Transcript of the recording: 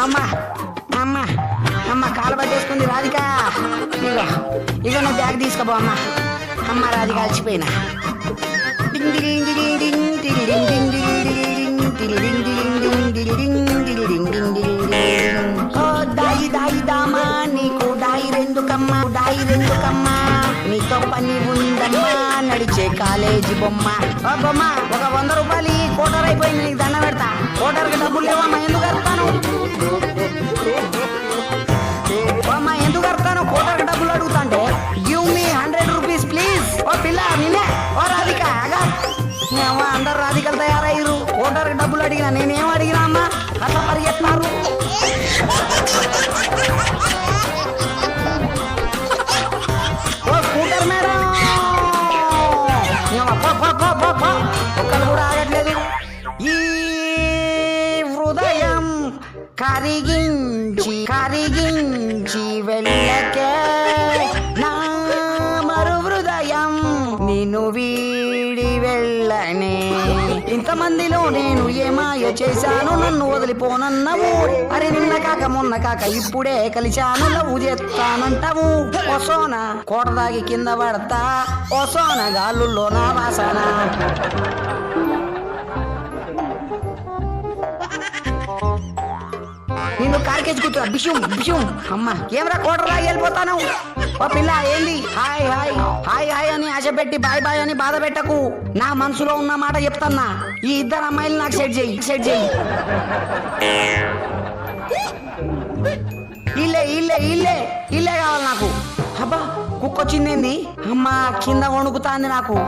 అమ్మా అమ్మా అమ్మ కాలు పట్టేసుకుంది రాధిక. ఇగో ఇగో నా బ్యాగ్ తీసుకోబో అమ్మా. అమ్మ రాధిక అలసిపోయినా. దాయి దాయి దామా నీకు దాయి రెండుకమ్మా, దాయి రెండుకమ్మా నీతో పని ఉందమ్మా నడిచే కాలేజీ బొమ్మ. బొమ్మ ఒక 100 రూపాయలు కోటర్ అయిపోయింది, నీకు దండ పెడతా. కోటర్కి డబ్బులు లేవమ్మా, ఎందుకు కడతాను అమ్మా, ఎందుకు కడతాను? కోటర్కి డబ్బులు అడుగుతా అంటే గివ్ మీ 100 రూపీస్ ప్లీజ్. ఓ పిల్ల నిన్నే, ఓ రాధిక అగా అందరు రాధికలు తయారయ్యారు. కోటర్కి డబ్బులు అడిగినా, నేనేం అడిగినా అమ్మా అట్లా పరిగెత్తారు. ఓ స్కూటర్ మేడం ఒక్కరు కూడా ఆగట్లేదు. ఈ హృదయం కరిగించి కరిగించి వెళ్ళకే నా మరు హృదయం నిన్ను వీడి వెళ్ళనే. ఇంతమందిలో నేను ఏమాయ చేశాను, నన్ను వదిలిపోనన్నావు. అరే నిన్న కాక మొన్న కాక ఇప్పుడే కలిశాను, లవ్ చేస్తానంటావు. ఒసోన కోట దాగి కింద పడతా, ఒసోన గాలుల్లో నా వాసన. నిన్ను కారికేసి కూతురా బిషుం బిషుం. అమ్మ ఏమరా కోటర్ దాగి వెళ్ళిపోతాను. ఓ పిల్ల ఏంది హాయ్ హాయ్ హాయ్ హాయ్ అని ఆశ పెట్టి బాయ్ బాయ్ అని బాధ పెట్టకు. నా మనసులో ఉన్న మాట చెప్తాన్నా. ఈ ఇద్దరు అమ్మాయిలు నాకు సెట్ చేయి, సెట్ చేయి. ఇల్లే ఇల్లే ఇల్లే ఇల్లే కావాలి నాకు. అబ్బా కుక్కొచ్చిందేంది అమ్మా, కింద వణుకుతాంది నాకు.